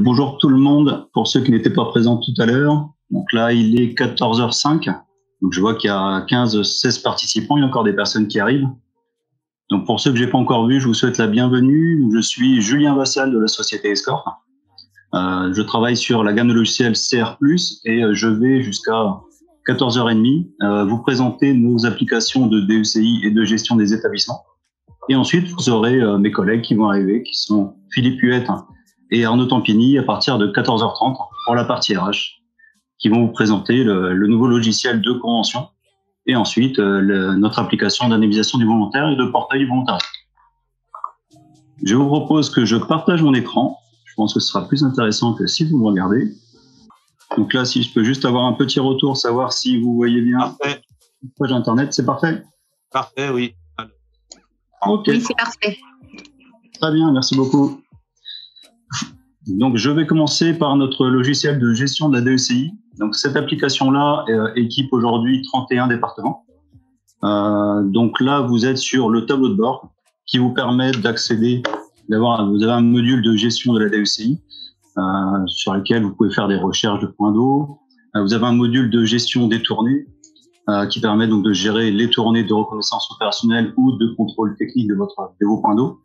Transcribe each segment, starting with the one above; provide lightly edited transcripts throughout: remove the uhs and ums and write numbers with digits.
Bonjour tout le monde, pour ceux qui n'étaient pas présents tout à l'heure. Donc là, il est 14h05. Donc je vois qu'il y a 15-16 participants, il y a encore des personnes qui arrivent. Donc pour ceux que j'ai pas encore vus, je vous souhaite la bienvenue. Je suis Julien Vassal de la société Escort. Je travaille sur la gamme de logiciels CR+, et je vais jusqu'à 14h30 vous présenter nos applications de DECI et de gestion des établissements. Et ensuite, vous aurez mes collègues qui vont arriver, qui sont Philippe Huette et Arnaud Tampini à partir de 14h30 pour la partie RH, qui vont vous présenter le nouveau logiciel de convention et ensuite notre application d'indemnisation du volontaire et de portail du volontariat. Je vous propose que je partage mon écran. Je pense que ce sera plus intéressant que si vous me regardez. Donc là, si je peux juste avoir un petit retour, savoir si vous voyez bien Parfait. la page internet, c'est parfait? Parfait, oui. Ok. Oui, c'est parfait. Très bien, merci beaucoup. Donc, je vais commencer par notre logiciel de gestion de la DECI. Donc, cette application-là équipe aujourd'hui 31 départements. Donc là, vous êtes sur le tableau de bord qui vous permet d'accéder, vous avez un module de gestion de la DECI sur lequel vous pouvez faire des recherches de points d'eau. Vous avez un module de gestion des tournées qui permet donc de gérer les tournées de reconnaissance opérationnelle ou de contrôle technique de vos points d'eau.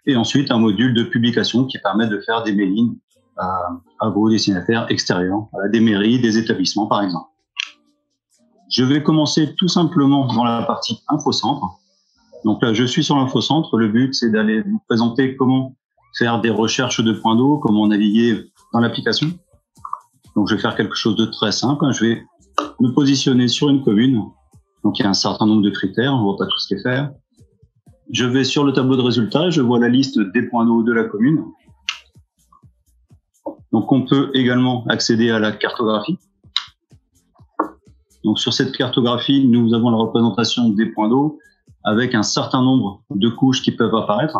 Et ensuite, un module de publication qui permet de faire des mailings à vos destinataires extérieurs, des mairies, des établissements, par exemple. Je vais commencer tout simplement dans la partie infocentre. Donc là, je suis sur l'infocentre. Le but, c'est d'aller vous présenter comment faire des recherches de points d'eau, comment naviguer dans l'application. Donc, je vais faire quelque chose de très simple. Je vais me positionner sur une commune. Donc, il y a un certain nombre de critères. On ne va pas tous les faire. Je vais sur le tableau de résultats, je vois la liste des points d'eau de la commune. Donc, on peut également accéder à la cartographie. Donc, sur cette cartographie, nous avons la représentation des points d'eau avec un certain nombre de couches qui peuvent apparaître.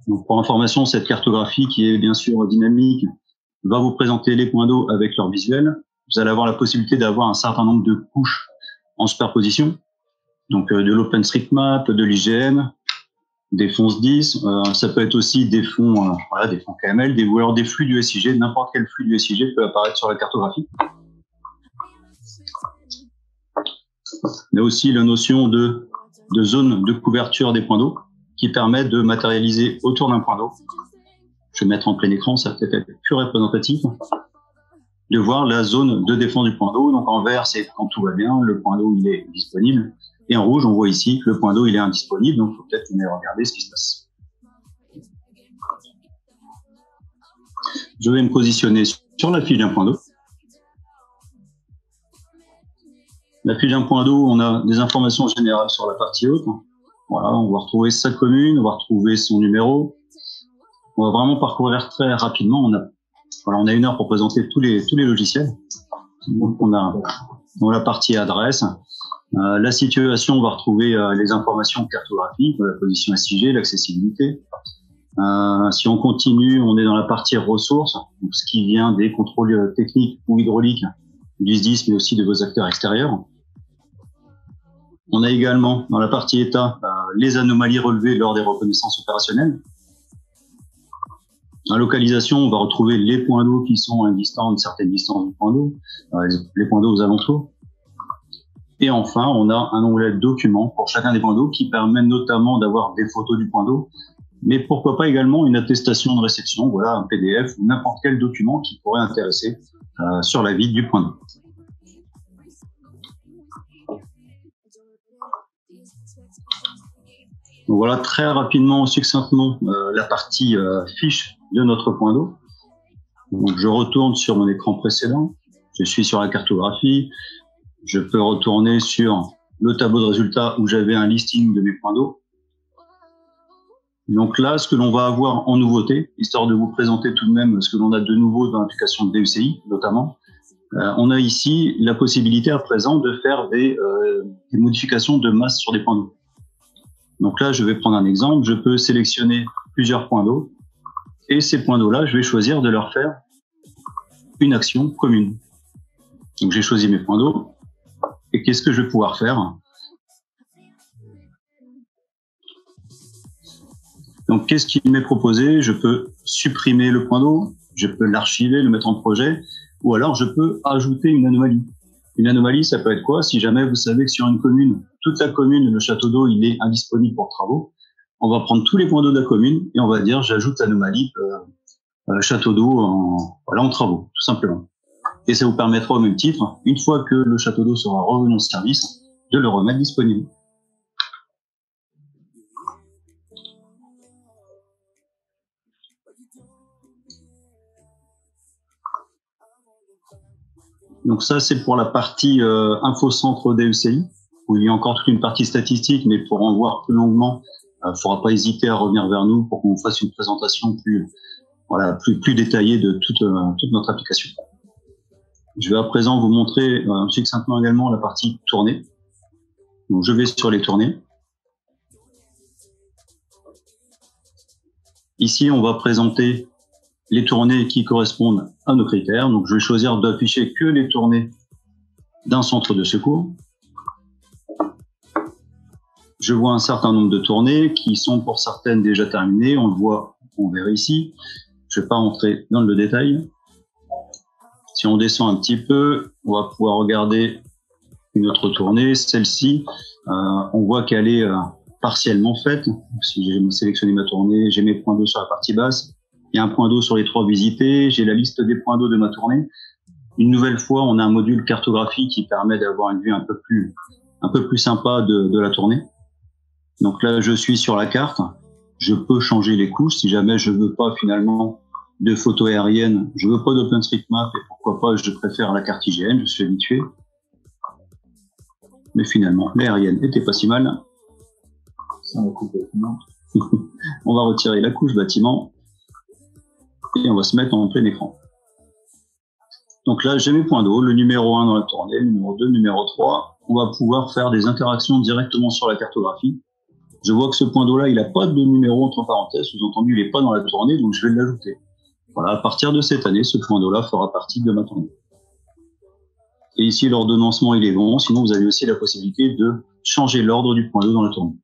Donc, pour information, cette cartographie, qui est bien sûr dynamique, va vous présenter les points d'eau avec leur visuel. Vous allez avoir la possibilité d'avoir un certain nombre de couches en superposition. Donc, de l'OpenStreetMap, de l'IGN, des fonds SDIS, ça peut être aussi des fonds, des fonds KML, ou alors des flux du SIG. N'importe quel flux du SIG peut apparaître sur la cartographie. Il y a aussi la notion de zone de couverture des points d'eau qui permet de matérialiser autour d'un point d'eau. Je vais mettre en plein écran, ça peut être plus représentatif, de voir la zone de défense du point d'eau. Donc en vert, c'est quand tout va bien, le point d'eau il est disponible. Et en rouge, on voit ici que le point d'eau il est indisponible, donc il faut peut-être venir regarder ce qui se passe. Je vais me positionner sur la fiche d'un point d'eau. La fiche d'un point d'eau, on a des informations générales sur la partie haute. Voilà, on va retrouver sa commune, on va retrouver son numéro. On va vraiment parcourir très rapidement. On a 1 heure pour présenter tous les logiciels. Donc on a dans la partie adresse. La situation, on va retrouver les informations cartographiques, la position SIG, l'accessibilité. Si on continue, on est dans la partie ressources, donc ce qui vient des contrôles techniques ou hydrauliques du SDIS, mais aussi de vos acteurs extérieurs. On a également dans la partie état les anomalies relevées lors des reconnaissances opérationnelles. En localisation, on va retrouver les points d'eau qui sont à une certaine distance du point d'eau, les points d'eau aux alentours. Et enfin, on a un onglet documents pour chacun des points d'eau qui permet notamment d'avoir des photos du point d'eau, mais pourquoi pas également une attestation de réception, voilà, un PDF ou n'importe quel document qui pourrait intéresser sur la vie du point d'eau. Donc voilà très rapidement, succinctement, la partie fiche de notre point d'eau. Donc je retourne sur mon écran précédent, je suis sur la cartographie. Je peux retourner sur le tableau de résultats où j'avais un listing de mes points d'eau. Donc là, ce que l'on va avoir en nouveauté, histoire de vous présenter tout de même ce que l'on a de nouveau dans l'application de DECI, notamment, on a ici la possibilité à présent de faire des modifications de masse sur des points d'eau. Donc là, je vais prendre un exemple. Je peux sélectionner plusieurs points d'eau et ces points d'eau-là, je vais choisir de leur faire une action commune. Donc j'ai choisi mes points d'eau. Et qu'est-ce que je vais pouvoir faire? Donc, qu'est-ce qui m'est proposé? Je peux supprimer le point d'eau, je peux l'archiver, le mettre en projet, ou alors je peux ajouter une anomalie. Une anomalie, ça peut être quoi? Si jamais vous savez que sur une commune, toute la commune, le château d'eau, il est indisponible pour travaux, on va prendre tous les points d'eau de la commune et on va dire j'ajoute l'anomalie château d'eau en travaux, tout simplement. Et ça vous permettra au même titre, une fois que le château d'eau sera revenu en service, de le remettre disponible. Donc ça, c'est pour la partie infocentre DECI, où il y a encore toute une partie statistique, mais pour en voir plus longuement, il ne faudra pas hésiter à revenir vers nous pour qu'on vous fasse une présentation plus détaillée de toute notre application. Je vais à présent vous montrer succinctement également la partie tournée. Donc je vais sur les tournées. Ici, on va présenter les tournées qui correspondent à nos critères. Donc je vais choisir d'afficher que les tournées d'un centre de secours. Je vois un certain nombre de tournées qui sont pour certaines déjà terminées. On le voit, on verra ici. Je ne vais pas rentrer dans le détail. Si on descend un petit peu, on va pouvoir regarder une autre tournée. Celle-ci, on voit qu'elle est partiellement faite. Si j'ai sélectionné ma tournée, j'ai mes points d'eau sur la partie basse. Il y a un point d'eau sur les 3 visités. J'ai la liste des points d'eau de ma tournée. Une nouvelle fois, on a un module cartographie qui permet d'avoir une vue un peu plus sympa de la tournée. Donc là, je suis sur la carte. Je peux changer les couches si jamais je veux pas finalement de photos aériennes. Je veux pas d'OpenStreetMap et pourquoi pas, je préfère la carte IGN. Je suis habitué. Mais finalement, l'aérienne était pas si mal. Ça va couper. On va retirer la couche bâtiment et on va se mettre en plein écran. Donc là, j'ai mes points d'eau, le numéro 1 dans la tournée, le numéro 2, le numéro 3. On va pouvoir faire des interactions directement sur la cartographie. Je vois que ce point d'eau-là, il n'a pas de numéro entre parenthèses, sous-entendu, il n'est pas dans la tournée, donc je vais l'ajouter. Voilà, à partir de cette année, ce point d'eau-là fera partie de ma tournée. Et ici, l'ordonnancement, il est bon. Sinon, vous avez aussi la possibilité de changer l'ordre du point d'eau dans la tournée.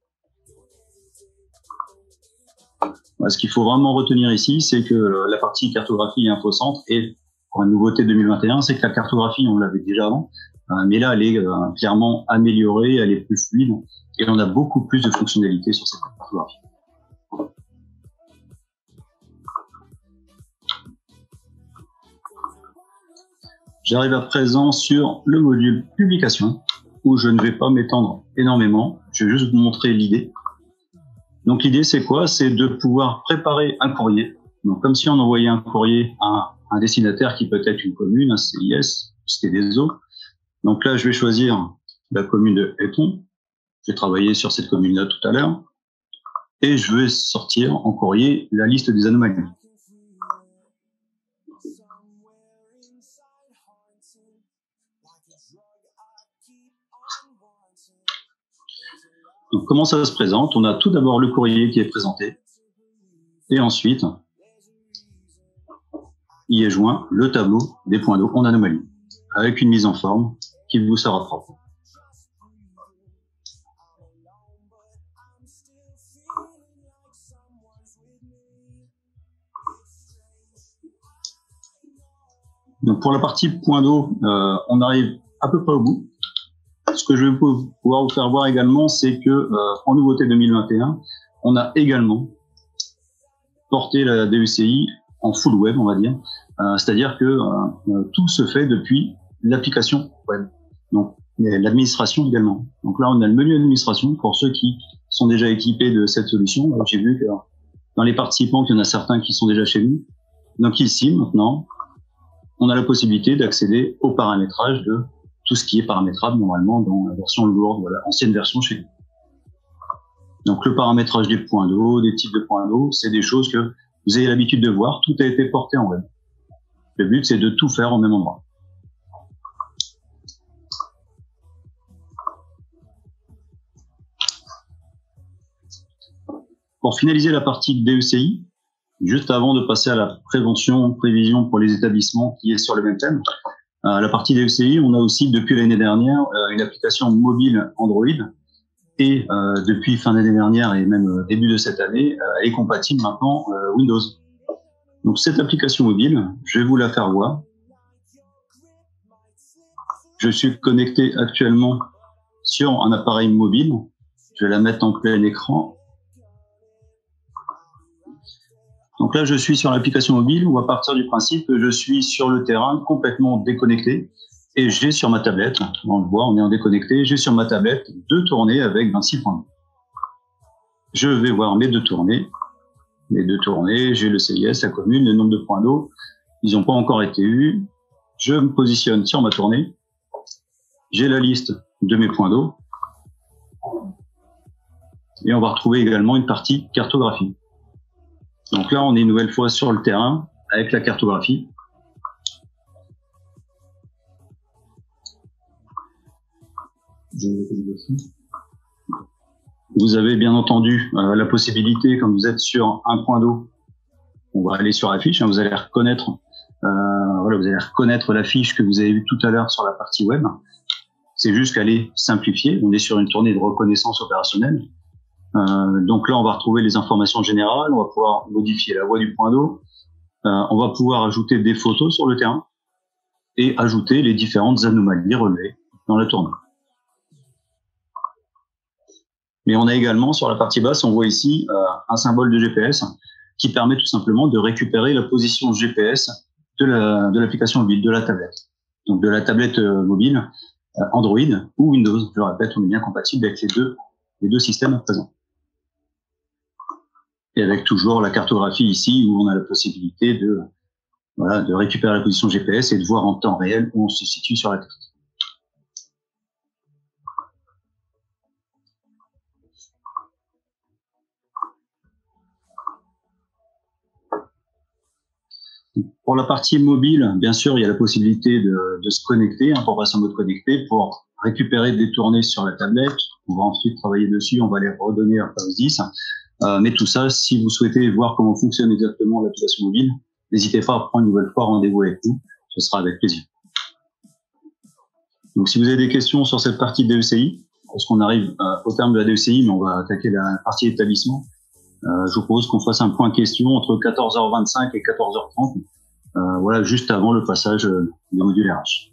Voilà, ce qu'il faut vraiment retenir ici, c'est que la partie cartographie et infocentre, et pour une nouveauté 2021, c'est que la cartographie, on l'avait déjà avant, mais là, elle est clairement améliorée, elle est plus fluide, et on a beaucoup plus de fonctionnalités sur cette cartographie. J'arrive à présent sur le module publication, où je ne vais pas m'étendre énormément, je vais juste vous montrer l'idée. Donc l'idée, c'est quoi? C'est de pouvoir préparer un courrier. Donc comme si on envoyait un courrier à un destinataire qui peut être une commune, un CIS, Cité des Eaux. Donc là, je vais choisir la commune de Éton. J'ai travaillé sur cette commune-là tout à l'heure. Et je vais sortir en courrier la liste des anomalies. Donc, comment ça se présente? On a tout d'abord le courrier qui est présenté. Et ensuite, y est joint le tableau des points d'eau en anomalie, avec une mise en forme qui vous sera propre. Donc pour la partie point d'eau, on arrive à peu près au bout. Ce que je vais pouvoir vous faire voir également, c'est que en nouveauté 2021, on a également porté la DECI en full web, on va dire. C'est-à-dire que tout se fait depuis l'application web. Donc l'administration également. Donc là, on a le menu administration pour ceux qui sont déjà équipés de cette solution. J'ai vu que dans les participants, qu'il y en a certains qui sont déjà chez nous. Donc ici, maintenant, on a la possibilité d'accéder au paramétrage de tout ce qui est paramétrable normalement dans la version lourde, voilà, ancienne version chez nous. Donc le paramétrage des points d'eau, des types de points d'eau, c'est des choses que vous avez l'habitude de voir, tout a été porté en web. Le but, c'est de tout faire au même endroit. Pour finaliser la partie DECI, juste avant de passer à la prévision pour les établissements qui est sur le même thème, la partie DECI, on a aussi depuis l'année dernière une application mobile Android et depuis fin d'année dernière et même début de cette année, elle est compatible maintenant Windows. Donc cette application mobile, je vais vous la faire voir. Je suis connecté actuellement sur un appareil mobile. Je vais la mettre en plein écran. Donc là, je suis sur l'application mobile où à partir du principe que je suis sur le terrain complètement déconnecté et j'ai sur ma tablette, on le voit, on est en déconnecté, j'ai sur ma tablette 2 tournées avec 26 points. Je vais voir mes 2 tournées. Les 2 tournées, j'ai le CIS, la commune, le nombre de points d'eau. Ils n'ont pas encore été eus. Je me positionne sur ma tournée. J'ai la liste de mes points d'eau. Et on va retrouver également une partie cartographie. Donc là, on est une nouvelle fois sur le terrain avec la cartographie. Vous avez bien entendu la possibilité, quand vous êtes sur un point d'eau, on va aller sur la fiche, vous allez reconnaître, voilà, vous allez reconnaître la fiche que vous avez vue tout à l'heure sur la partie web. C'est juste qu'elle est simplifiée. On est sur une tournée de reconnaissance opérationnelle. Donc là, on va retrouver les informations générales. On va pouvoir modifier la voie du point d'eau. On va pouvoir ajouter des photos sur le terrain et ajouter les différentes anomalies relevées dans la tournée. Mais on a également, sur la partie basse, on voit ici un symbole de GPS qui permet tout simplement de récupérer la position GPS de l'application mobile, de la tablette. Donc de la tablette mobile, Android ou Windows. Je le répète, on est bien compatible avec les deux systèmes présents. Et avec toujours la cartographie ici, où on a la possibilité de récupérer la position GPS et de voir en temps réel où on se situe sur la carte. Pour la partie mobile, bien sûr, il y a la possibilité de se connecter, pour passer en mode connecté, pour récupérer des tournées sur la tablette. On va ensuite travailler dessus, on va les redonner à phase 10. Mais tout ça, si vous souhaitez voir comment fonctionne exactement l'application mobile, n'hésitez pas à prendre une nouvelle fois rendez-vous avec nous, ce sera avec plaisir. Donc si vous avez des questions sur cette partie de DECI, parce qu'on arrive au terme de la DECI, mais on va attaquer la partie établissement, je vous propose qu'on fasse un point question entre 14h25 et 14h30, voilà, juste avant le passage du module RH.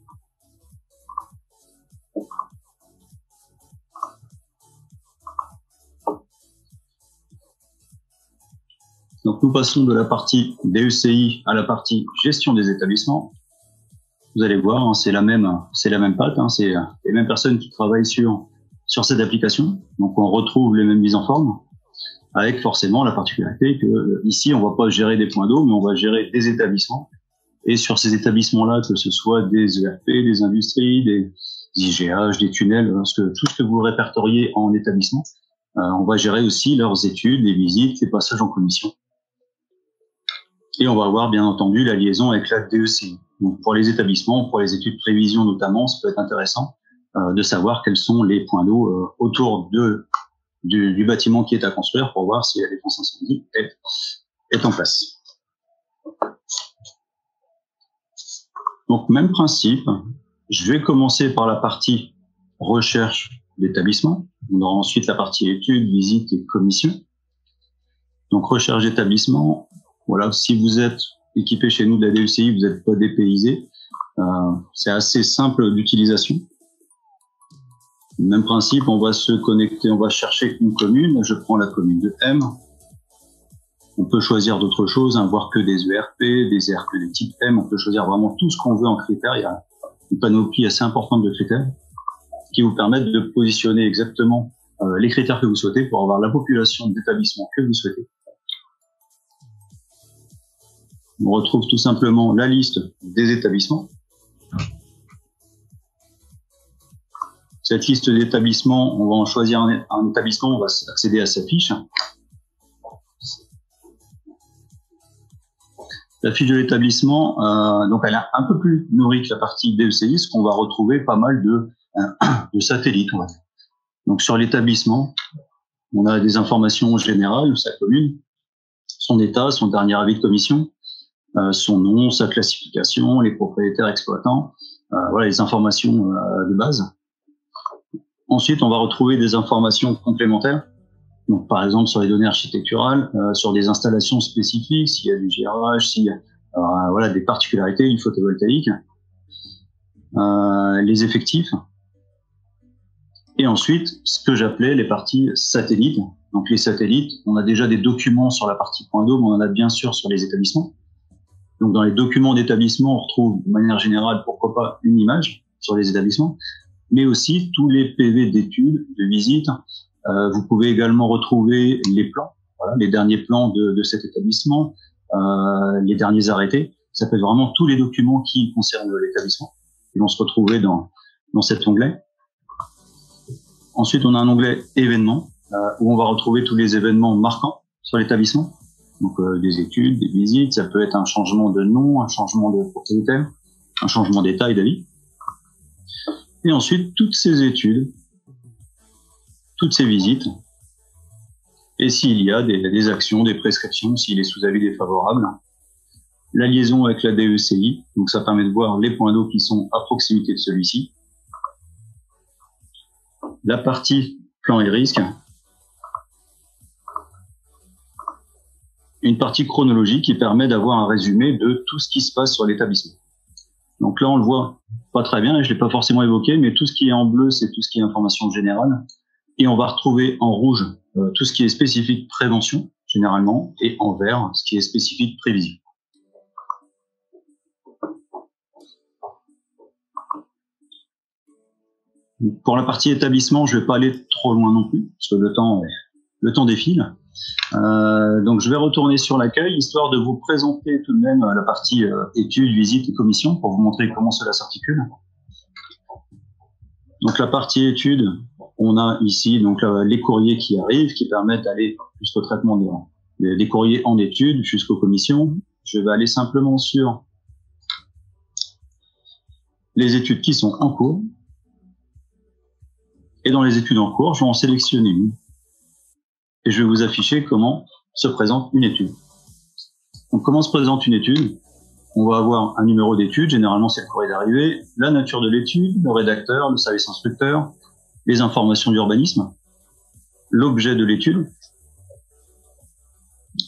Donc nous passons de la partie DECI à la partie gestion des établissements. Vous allez voir, hein, c'est la même patte, hein, c'est les mêmes personnes qui travaillent sur cette application. Donc on retrouve les mêmes mises en forme, avec forcément la particularité que ici on va pas gérer des points d'eau, mais on va gérer des établissements. Et sur ces établissements-là, que ce soit des ERP, des industries, des IGH, des tunnels, tout ce que vous répertoriez en établissement, on va gérer aussi leurs études, les visites, les passages en commission. Et on va avoir bien entendu la liaison avec la DECI. Donc pour les établissements, pour les études prévision notamment, ça peut être intéressant de savoir quels sont les points d'eau autour du bâtiment qui est à construire pour voir si la défense incendie est en place. Donc même principe, je vais commencer par la partie recherche d'établissement. On aura ensuite la partie études, visites et commissions. Donc recherche d'établissement, voilà, si vous êtes équipé chez nous de la DECI, vous n'êtes pas dépaysé. C'est assez simple d'utilisation. Même principe, on va se connecter, on va chercher une commune. Je prends la commune de M. On peut choisir d'autres choses, hein, voire que des ERP, des ERP de type M. On peut choisir vraiment tout ce qu'on veut en critères. Il y a une panoplie assez importante de critères qui vous permettent de positionner exactement les critères que vous souhaitez pour avoir la population d'établissements que vous souhaitez. On retrouve tout simplement la liste des établissements. Cette liste d'établissements, on va en choisir un établissement, on va accéder à sa fiche. La fiche de l'établissement, donc elle est un peu plus nourrie que la partie DECI, parce qu'on va retrouver pas mal de satellites, on va dire. Donc sur l'établissement, on a des informations générales, sa commune, son état, son dernier avis de commission, son nom, sa classification, les propriétaires exploitants, voilà les informations de base. Ensuite, on va retrouver des informations complémentaires. Donc, par exemple, sur les données architecturales, sur des installations spécifiques, s'il y a du GRH, s'il y a voilà, des particularités, une photovoltaïque, les effectifs, et ensuite, ce que j'appelais les parties satellites. Donc, les satellites, on a déjà des documents sur la partie point d'eau, mais on en a bien sûr sur les établissements. Donc, dans les documents d'établissement, on retrouve de manière générale, pourquoi pas, une image sur les établissements, mais aussi tous les PV d'études, de visites. Vous pouvez également retrouver les plans, voilà, les derniers plans de cet établissement, les derniers arrêtés. Ça peut être vraiment tous les documents qui concernent l'établissement qui vont se retrouver dans cet onglet. Ensuite, on a un onglet événements où on va retrouver tous les événements marquants sur l'établissement. Donc des études, des visites, ça peut être un changement de nom, un changement de propriétaire, un changement d'état et d'avis. Et ensuite, toutes ces études, toutes ces visites, et s'il y a des actions, des prescriptions, s'il est sous avis défavorable, la liaison avec la DECI, donc ça permet de voir les points d'eau qui sont à proximité de celui-ci, la partie plan et risque, une partie chronologique qui permet d'avoir un résumé de tout ce qui se passe sur l'établissement. Donc là, on le voit pas très bien, et je l'ai pas forcément évoqué, mais tout ce qui est en bleu, c'est tout ce qui est information générale, et on va retrouver en rouge tout ce qui est spécifique prévention, généralement, et en vert, ce qui est spécifique prévision. Pour la partie établissement, je ne vais pas aller trop loin non plus, parce que le temps défile. Donc, je vais retourner sur l'accueil, histoire de vous présenter tout de même la partie études, visites et commissions, pour vous montrer comment cela s'articule. Donc, la partie études, on a ici donc les courriers qui arrivent, qui permettent d'aller jusqu'au traitement des courriers en études, jusqu'aux commissions. Je vais aller simplement sur les études qui sont en cours. Et dans les études en cours, je vais en sélectionner une. Et je vais vous afficher comment se présente une étude. Donc, comment se présente une étude? On va avoir un numéro d'étude, généralement c'est le courrier d'arrivée, la nature de l'étude, le rédacteur, le service instructeur, les informations d'urbanisme, l'objet de l'étude,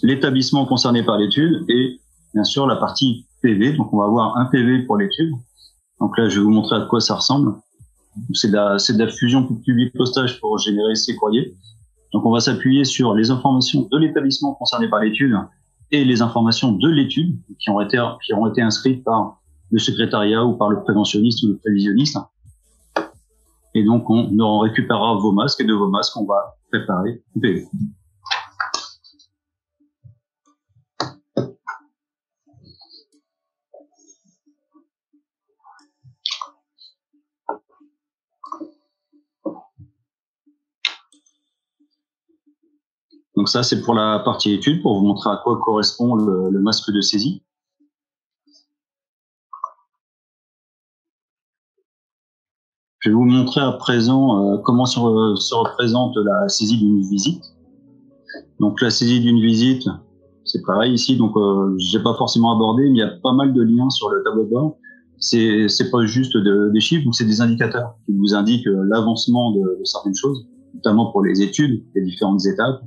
l'établissement concerné par l'étude et bien sûr la partie PV. Donc, on va avoir un PV pour l'étude. Donc là, je vais vous montrer à quoi ça ressemble. C'est de la fusion public-postage pour générer ces courriers. Donc, on va s'appuyer sur les informations de l'établissement concerné par l'étude et les informations de l'étude qui ont été inscrites par le secrétariat ou par le préventionniste ou le prévisionniste. Et donc, on récupérera vos masques et de vos masques, on va préparer le PV. Donc ça, c'est pour la partie étude, pour vous montrer à quoi correspond le masque de saisie. Je vais vous montrer à présent comment se représente la saisie d'une visite. Donc la saisie d'une visite, c'est pareil ici. Donc j'ai pas forcément abordé, mais il y a pas mal de liens sur le tableau de bord. C'est pas juste des chiffres, donc c'est des indicateurs qui vous indiquent l'avancement de certaines choses, notamment pour les études, les différentes étapes.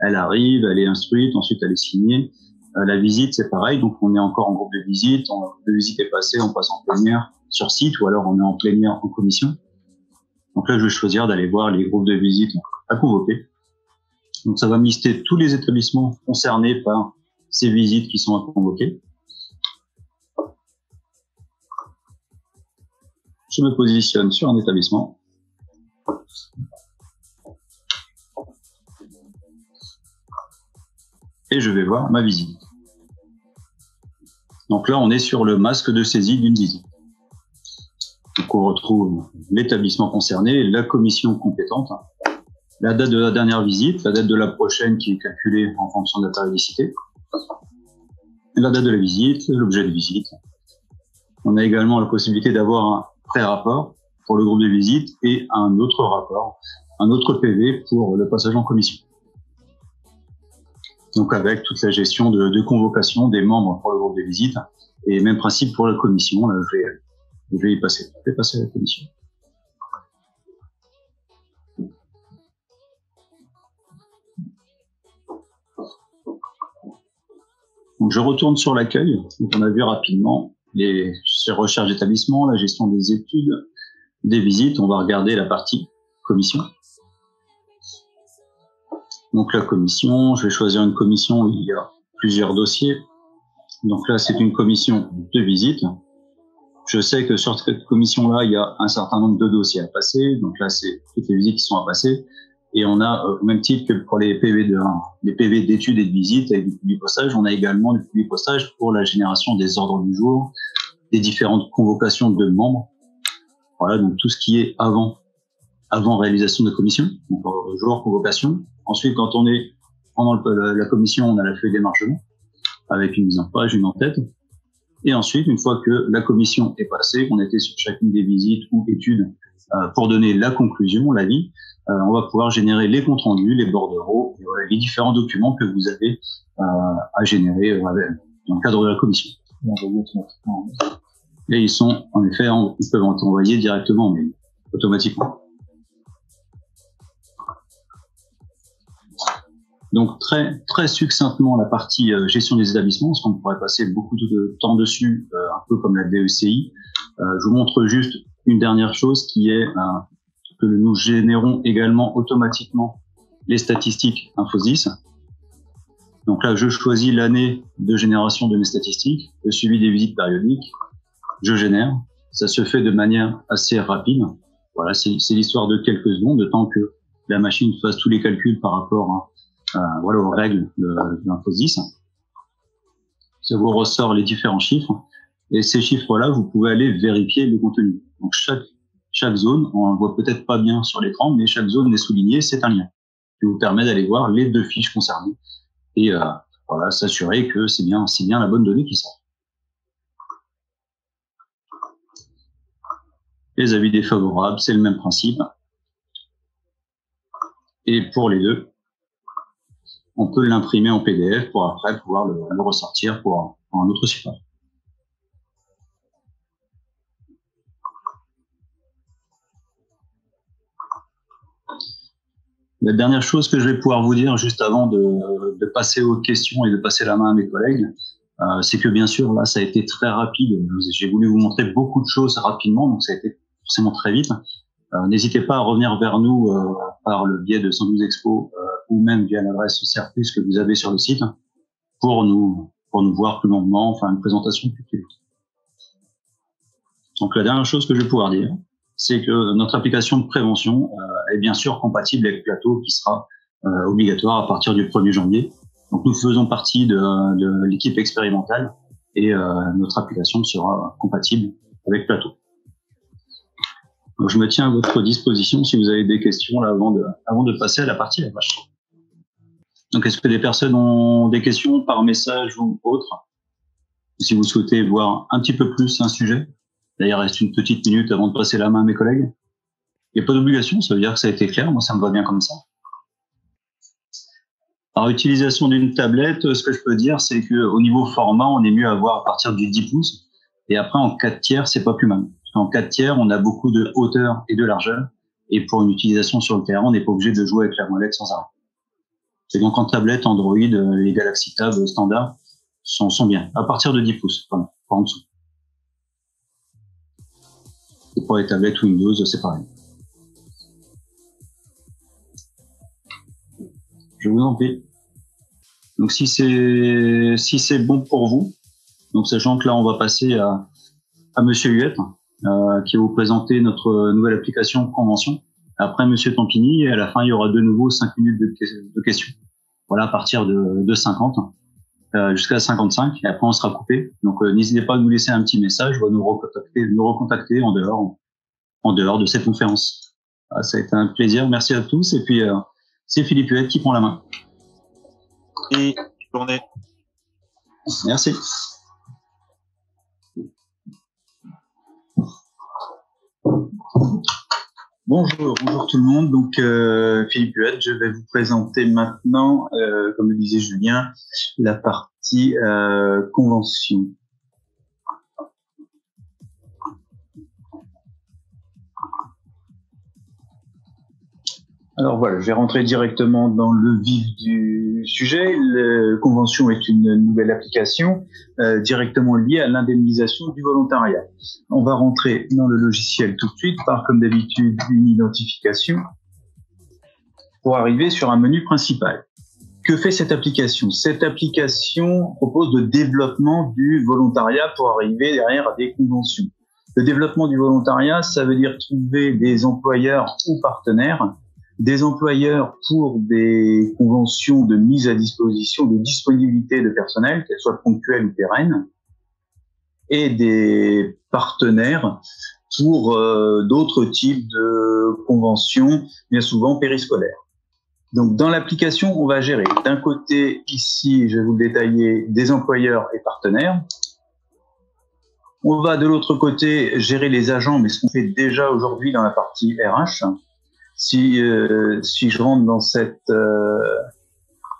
Elle arrive, elle est instruite, ensuite elle est signée. La visite, c'est pareil, donc on est encore en groupe de visite, le visite est passé, on passe en plénière sur site, ou alors on est en plénière en commission. Donc là, je vais choisir d'aller voir les groupes de visite à convoquer. Donc ça va me lister tous les établissements concernés par ces visites qui sont à convoquer. Je me positionne sur un établissement. Et je vais voir ma visite. Donc là, on est sur le masque de saisie d'une visite. Donc on retrouve l'établissement concerné, la commission compétente, la date de la dernière visite, la date de la prochaine qui est calculée en fonction de la périodicité, la date de la visite, l'objet de visite. On a également la possibilité d'avoir un pré-rapport pour le groupe de visite et un autre rapport, un autre PV pour le passage en commission. Donc avec toute la gestion de convocation des membres pour le groupe de visite et même principe pour la commission. Là, je vais y passer. Je vais passer à la commission. Donc, je retourne sur l'accueil. Donc, on a vu rapidement les recherches d'établissement, la gestion des études, des visites. On va regarder la partie commission. Donc, la commission, je vais choisir une commission où il y a plusieurs dossiers. Donc là, c'est une commission de visite. Je sais que sur cette commission-là, il y a un certain nombre de dossiers à passer. Donc là, c'est toutes les visites qui sont à passer. Et on a, au même titre que pour les PV les PV d'études et de visite avec du publipostage, on a également du publipostage pour la génération des ordres du jour, des différentes convocations de membres. Voilà, donc tout ce qui est avant réalisation de commission, donc ordre du jour, convocation. Ensuite, quand on est pendant la commission, on a la feuille d'émargement avec une mise en page, une en-tête. Et ensuite, une fois que la commission est passée, qu'on a été sur chacune des visites ou études pour donner la conclusion, l'avis, on va pouvoir générer les comptes rendus, les bordereaux, et voilà, les différents documents que vous avez à générer dans le cadre de la commission. Et ils sont, en effet, ils peuvent être envoyés directement, mais automatiquement. Donc très succinctement la partie gestion des établissements, parce qu'on pourrait passer beaucoup de temps dessus, un peu comme la DECI. Je vous montre juste une dernière chose qui est que nous générons également automatiquement les statistiques Infosys. Donc là, je choisis l'année de génération de mes statistiques, le suivi des visites périodiques, je génère. Ça se fait de manière assez rapide. Voilà, c'est l'histoire de quelques secondes, de temps que la machine fasse tous les calculs par rapport voilà, aux règles d'Infosys. Ça vous ressort les différents chiffres. Et ces chiffres-là, vous pouvez aller vérifier le contenu. Donc, chaque zone, on ne voit peut-être pas bien sur l'écran, mais chaque zone est soulignée, c'est un lien qui vous permet d'aller voir les deux fiches concernées et voilà, s'assurer que c'est bien la bonne donnée qui sort. Les avis défavorables, c'est le même principe. Et pour les deux, on peut l'imprimer en PDF pour après pouvoir le ressortir pour un autre support. La dernière chose que je vais pouvoir vous dire juste avant de passer aux questions et de passer la main à mes collègues, c'est que bien sûr, là, ça a été très rapide. J'ai voulu vous montrer beaucoup de choses rapidement, donc ça a été forcément très vite. N'hésitez pas à revenir vers nous par le biais de 112 Expo ou même via l'adresse Certus que vous avez sur le site pour nous voir plus longuement, enfin une présentation plus vite. Donc la dernière chose que je vais pouvoir dire, c'est que notre application de prévention est bien sûr compatible avec Plateau qui sera obligatoire à partir du 1er janvier. Donc nous faisons partie de l'équipe expérimentale et notre application sera compatible avec Plateau. Donc je me tiens à votre disposition si vous avez des questions là avant de passer à la partie RH. Donc est-ce que des personnes ont des questions par message ou autre? Si vous souhaitez voir un petit peu plus un sujet, d'ailleurs, il reste une petite minute avant de passer la main à mes collègues. Il n'y a pas d'obligation, ça veut dire que ça a été clair. Moi, ça me va bien comme ça. Alors, utilisation d'une tablette, ce que je peux dire, c'est qu'au niveau format, on est mieux à voir à partir du 10 pouces. Et après, en 4 tiers, c'est pas plus mal. En 4 tiers, on a beaucoup de hauteur et de largeur. Et pour une utilisation sur le terrain, on n'est pas obligé de jouer avec la molette sans arrêt. Et donc, en tablette, Android, les Galaxy Tab standard sont bien. À partir de 10 pouces, pas en dessous. Et pour les tablettes Windows, c'est pareil. Je vous en prie. Donc si c'est bon pour vous, donc sachant que là on va passer à Monsieur Huette, qui va vous présenter notre nouvelle application Convention. Après Monsieur Tampini, et à la fin il y aura de nouveau 5 minutes de questions. Voilà, à partir de 50 jusqu'à 55, et après on sera coupé. Donc n'hésitez pas à nous laisser un petit message ou à nous recontacter en dehors de cette conférence. Voilà, ça a été un plaisir, merci à tous, et puis c'est Philippe Huette qui prend la main. Et bonne journée. Merci. Bonjour tout le monde. Donc Philippe Huette, je vais vous présenter maintenant, comme le disait Julien, la partie convention. Alors voilà, je vais rentrer directement dans le vif du sujet. La convention est une nouvelle application directement liée à l'indemnisation du volontariat. On va rentrer dans le logiciel tout de suite par, comme d'habitude, une identification pour arriver sur un menu principal. Que fait cette application? Cette application propose le développement du volontariat pour arriver derrière à des conventions. Le développement du volontariat, ça veut dire trouver des employeurs ou partenaires, des employeurs pour des conventions de mise à disposition, de disponibilité de personnel, qu'elles soient ponctuelles ou pérennes, et des partenaires pour d'autres types de conventions, bien souvent périscolaires. Donc, dans l'application, on va gérer d'un côté, ici, je vais vous le détailler, des employeurs et partenaires. On va de l'autre côté gérer les agents, mais ce qu'on fait déjà aujourd'hui dans la partie RH. Si je rentre dans cette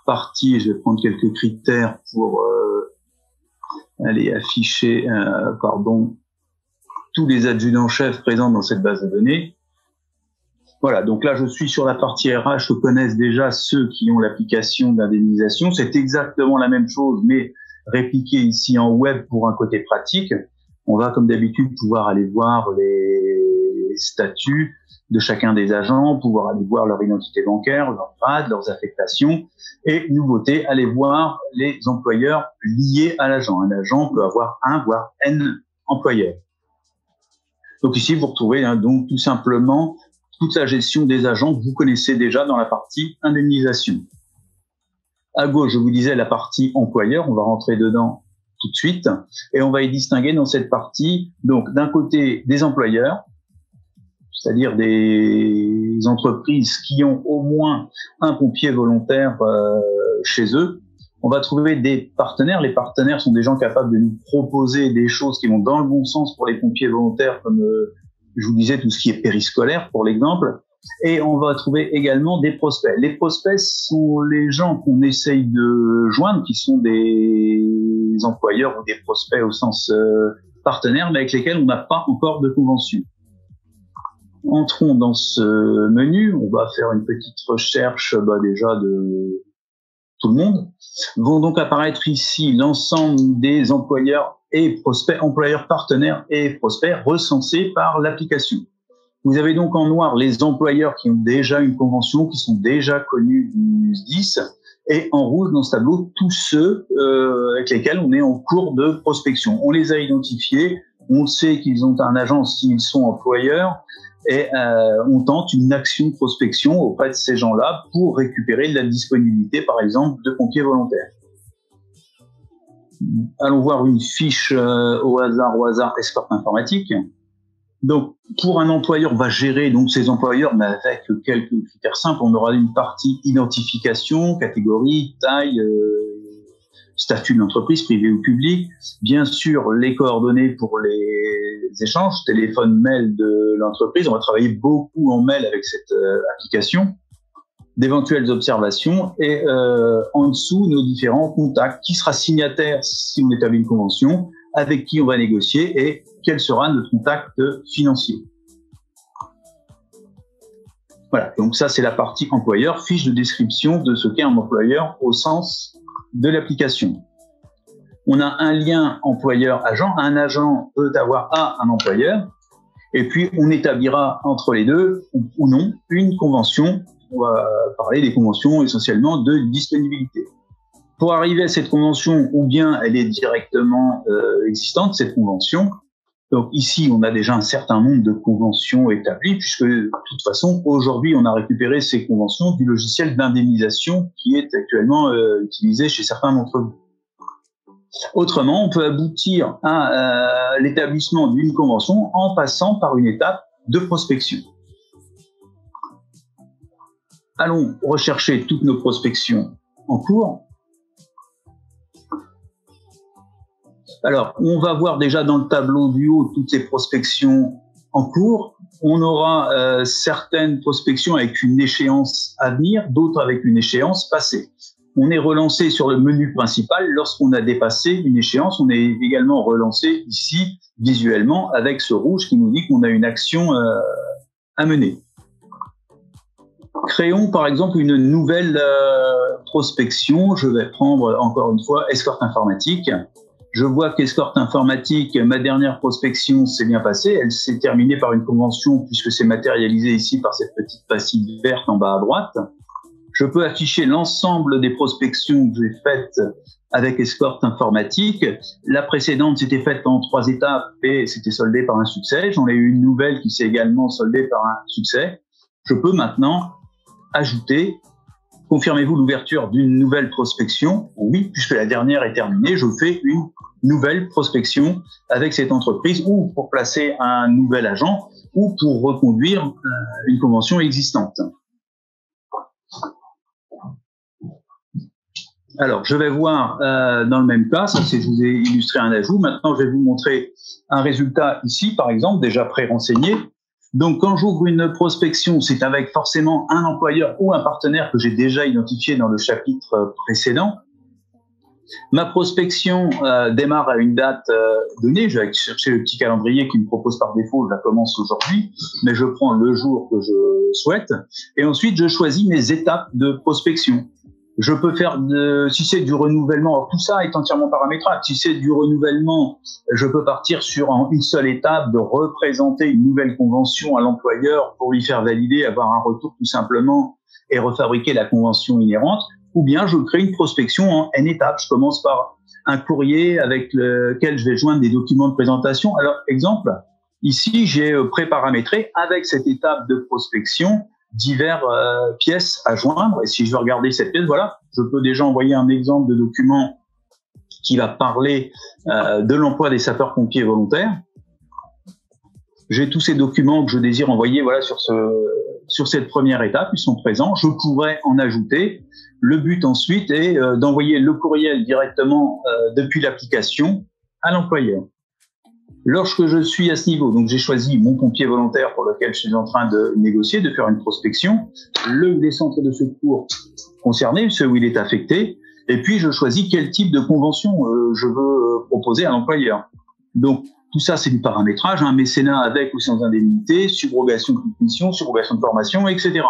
partie, je vais prendre quelques critères pour aller afficher tous les adjudants-chefs présents dans cette base de données. Voilà, donc là, je suis sur la partie RH que connaissent déjà ceux qui ont l'application d'indemnisation. C'est exactement la même chose, mais répliqué ici en web pour un côté pratique. On va, comme d'habitude, pouvoir aller voir les statuts de chacun des agents, pouvoir aller voir leur identité bancaire, leur grade, leurs affectations, et nouveauté, aller voir les employeurs liés à l'agent. Un agent peut avoir un, voire N employeurs. Donc ici, vous retrouvez donc tout simplement toute la gestion des agents que vous connaissez déjà dans la partie indemnisation. À gauche, je vous disais la partie employeur, on va rentrer dedans tout de suite, et on va y distinguer dans cette partie, donc d'un côté des employeurs, c'est-à-dire des entreprises qui ont au moins un pompier volontaire chez eux. On va trouver des partenaires. Les partenaires sont des gens capables de nous proposer des choses qui vont dans le bon sens pour les pompiers volontaires, comme je vous disais, tout ce qui est périscolaire, pour l'exemple. Et on va trouver également des prospects. Les prospects sont les gens qu'on essaye de joindre, qui sont des employeurs ou des prospects au sens partenaire, mais avec lesquels on n'a pas encore de convention. Entrons dans ce menu. On va faire une petite recherche déjà de tout le monde. Vont donc apparaître ici l'ensemble des employeurs et prospects, employeurs partenaires et prospects recensés par l'application. Vous avez donc en noir les employeurs qui ont déjà une convention, qui sont déjà connus du SDIS, et en rouge dans ce tableau tous ceux avec lesquels on est en cours de prospection. On les a identifiés, on sait qu'ils ont un agent s'ils sont employeurs, et on tente une action de prospection auprès de ces gens-là pour récupérer de la disponibilité, par exemple, de pompiers volontaires. Allons voir une fiche au hasard, escorte informatique. Donc, pour un employeur, on va gérer donc ses employeurs, mais avec quelques critères simples. On aura une partie identification, catégorie, taille, statut de l'entreprise, privée ou publique. Bien sûr, les coordonnées pour les échanges, téléphone, mail de l'entreprise. On va travailler beaucoup en mail avec cette application. D'éventuelles observations et en dessous, nos différents contacts. Qui sera signataire si on établit une convention, avec qui on va négocier et quel sera notre contact financier. Voilà, donc ça c'est la partie employeur, fiche de description de ce qu'est un employeur au sens de l'application. On a un lien employeur-agent. Un agent peut avoir un employeur et puis on établira entre les deux ou non une convention. On va parler des conventions essentiellement de disponibilité. Pour arriver à cette convention, ou bien elle est directement existante, cette convention. Donc ici, on a déjà un certain nombre de conventions établies, puisque de toute façon, aujourd'hui, on a récupéré ces conventions du logiciel d'indemnisation qui est actuellement utilisé chez certains d'entre vous. Autrement, on peut aboutir à l'établissement d'une convention en passant par une étape de prospection. Allons rechercher toutes nos prospections en cours. Alors, on va voir déjà dans le tableau du haut toutes les prospections en cours. On aura certaines prospections avec une échéance à venir, d'autres avec une échéance passée. On est relancé sur le menu principal lorsqu'on a dépassé une échéance. On est également relancé ici visuellement avec ce rouge qui nous dit qu'on a une action à mener. Créons par exemple une nouvelle prospection. Je vais prendre encore une fois escorte informatique. Je vois qu'escorte informatique, ma dernière prospection s'est bien passée. Elle s'est terminée par une convention puisque c'est matérialisé ici par cette petite pastille verte en bas à droite. Je peux afficher l'ensemble des prospections que j'ai faites avec escorte informatique. La précédente s'était faite en 3 étapes et s'était soldée par un succès. J'en ai eu une nouvelle qui s'est également soldée par un succès. Je peux maintenant ajouter, confirmez-vous l'ouverture d'une nouvelle prospection? Oui, puisque la dernière est terminée, je fais une nouvelle prospection avec cette entreprise ou pour placer un nouvel agent ou pour reconduire une convention existante. Alors, je vais voir dans le même cas, ça c'est je vous ai illustré un ajout. Maintenant, je vais vous montrer un résultat ici, par exemple, déjà pré-renseigné. Donc, quand j'ouvre une prospection, c'est avec forcément un employeur ou un partenaire que j'ai déjà identifié dans le chapitre précédent. Ma prospection démarre à une date donnée. Je vais chercher le petit calendrier qui me propose par défaut. Je la commence aujourd'hui, mais je prends le jour que je souhaite. Et ensuite, je choisis mes étapes de prospection. Je peux faire, si c'est du renouvellement, alors tout ça est entièrement paramétrable. Si c'est du renouvellement, je peux partir sur en une seule étape de représenter une nouvelle convention à l'employeur pour lui faire valider, avoir un retour tout simplement et refabriquer la convention inhérente. Ou bien je crée une prospection en N étapes. Je commence par un courrier avec lequel je vais joindre des documents de présentation. Alors, exemple, ici, j'ai pré-paramétré avec cette étape de prospection diverses pièces à joindre. Et si je veux regarder cette pièce, voilà, je peux déjà envoyer un exemple de document qui va parler de l'emploi des sapeurs-pompiers volontaires. J'ai tous ces documents que je désire envoyer voilà, sur cette première étape, ils sont présents. Je pourrais en ajouter. Le but ensuite est d'envoyer le courriel directement depuis l'application à l'employeur. Lorsque je suis à ce niveau, donc j'ai choisi mon pompier volontaire pour lequel je suis en train de négocier, de faire une prospection, le ou les centres de secours concernés, ceux où il est affecté, et puis je choisis quel type de convention je veux proposer à l'employeur. Donc tout ça c'est du paramétrage, un mécénat avec ou sans indemnité, subrogation de mission, subrogation de formation, etc.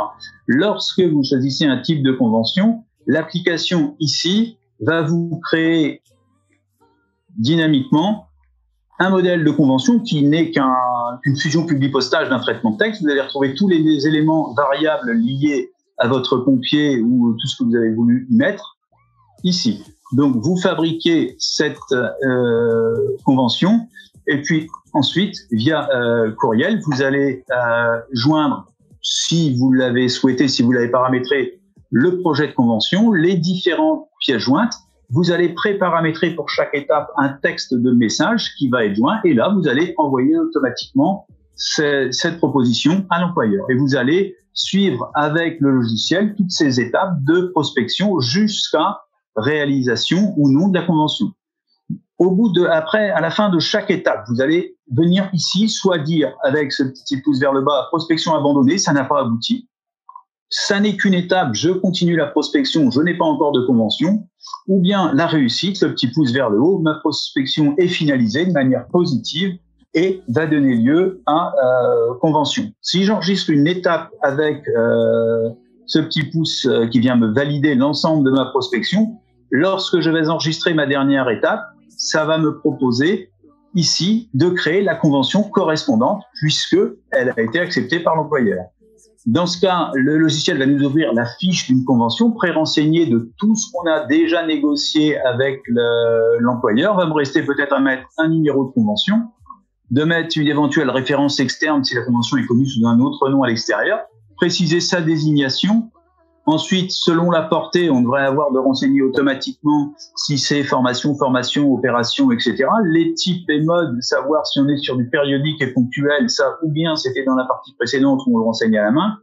Lorsque vous choisissez un type de convention, l'application ici va vous créer dynamiquement un modèle de convention qui n'est qu'une fusion public-postage d'un traitement de texte. Vous allez retrouver tous les éléments variables liés à votre pompier ou tout ce que vous avez voulu y mettre ici. Donc, vous fabriquez cette convention et puis ensuite, via courriel, vous allez joindre, si vous l'avez souhaité, si vous l'avez paramétré, le projet de convention, les différentes pièces jointes. Vous allez pré-paramétrer pour chaque étape un texte de message qui va être joint et là, vous allez envoyer automatiquement cette proposition à l'employeur. Et vous allez suivre avec le logiciel toutes ces étapes de prospection jusqu'à réalisation ou non de la convention. Après, à la fin de chaque étape, vous allez venir ici, soit dire avec ce petit pouce vers le bas, prospection abandonnée, ça n'a pas abouti. Ça n'est qu'une étape, je continue la prospection, je n'ai pas encore de convention, ou bien la réussite, le petit pouce vers le haut, ma prospection est finalisée de manière positive et va donner lieu à convention. Si j'enregistre une étape avec ce petit pouce qui vient me valider l'ensemble de ma prospection, lorsque je vais enregistrer ma dernière étape, ça va me proposer ici de créer la convention correspondante puisque elle a été acceptée par l'employeur. Dans ce cas, le logiciel va nous ouvrir la fiche d'une convention pré-renseignée de tout ce qu'on a déjà négocié avec l'employeur. Va me rester peut-être à mettre un numéro de convention, de mettre une éventuelle référence externe si la convention est connue sous un autre nom à l'extérieur, préciser sa désignation. Ensuite, selon la portée, on devrait avoir de renseigner automatiquement si c'est formation, opération, etc. Les types et modes, savoir si on est sur du périodique et ponctuel, ça, ou bien c'était dans la partie précédente où on le renseigne à la main.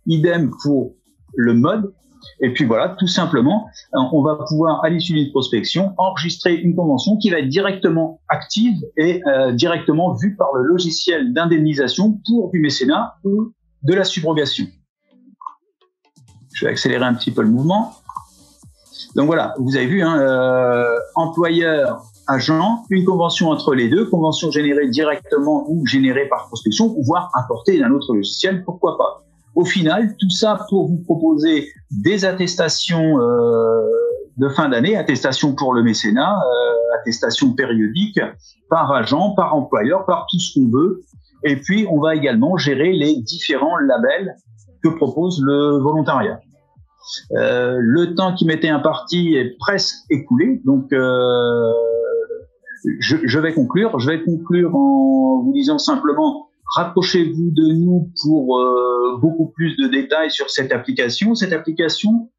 Idem pour le mode. Et puis voilà, tout simplement, on va pouvoir, à l'issue d'une prospection, enregistrer une convention qui va être directement active et directement vue par le logiciel d'indemnisation pour du mécénat ou de la subrogation. Je vais accélérer un petit peu le mouvement. Donc voilà, vous avez vu, employeur, agent, une convention entre les deux, convention générée directement ou générée par prospection, voire importée d'un autre logiciel, pourquoi pas. Au final, tout ça pour vous proposer des attestations de fin d'année, attestations pour le mécénat, attestations périodiques par agent, par employeur, par tout ce qu'on veut. Et puis, on va également gérer les différents labels que propose le volontariat. Le temps qui m'était imparti est presque écoulé, donc je vais conclure. Je vais conclure en vous disant simplement, rapprochez-vous de nous pour beaucoup plus de détails sur cette application. Cette application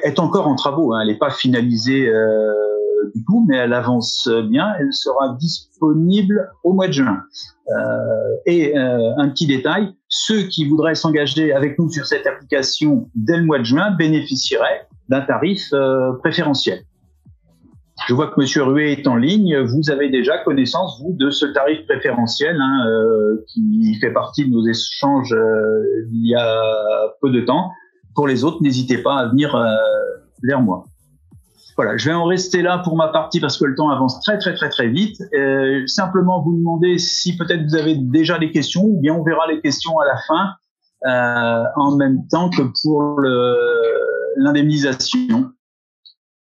est encore en travaux, hein. Elle n'est pas finalisée du tout, mais elle avance bien. Elle sera disponible au mois de juin. Et un petit détail, ceux qui voudraient s'engager avec nous sur cette application dès le mois de juin bénéficieraient d'un tarif préférentiel. Je vois que Monsieur Ruet est en ligne. Vous avez déjà connaissance, vous, de ce tarif préférentiel hein, qui fait partie de nos échanges il y a peu de temps. Pour les autres, n'hésitez pas à venir vers moi. Voilà, je vais en rester là pour ma partie parce que le temps avance très vite. Simplement vous demander si peut-être vous avez déjà des questions ou bien on verra les questions à la fin en même temps que pour l'indemnisation.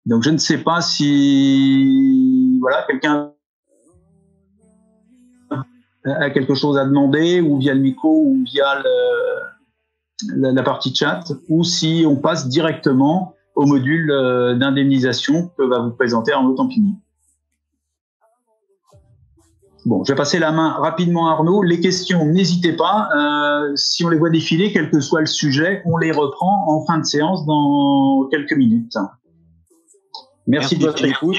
Donc je ne sais pas si voilà quelqu'un a quelque chose à demander ou via le micro ou via la partie chat ou si on passe directement au module d'indemnisation que va vous présenter Arnaud Tampini. Bon, je vais passer la main rapidement à Arnaud. Les questions, n'hésitez pas. Si on les voit défiler, quel que soit le sujet, on les reprend en fin de séance dans quelques minutes. Merci de votre écoute.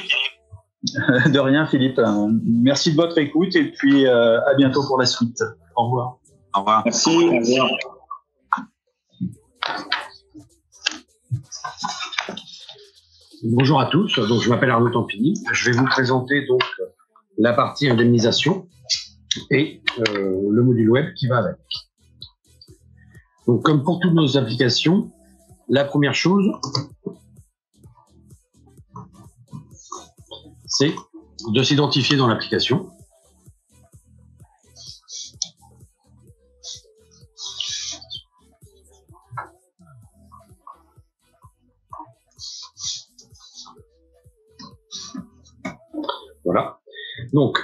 De rien, Philippe. Merci de votre écoute et puis à bientôt pour la suite. Au revoir. Au revoir. Merci. Au revoir. Bonjour à tous, donc je m'appelle Arnaud Tampini. Je vais vous présenter donc la partie indemnisation et le module web qui va avec. Donc comme pour toutes nos applications, la première chose, c'est de s'identifier dans l'application. Voilà. Donc,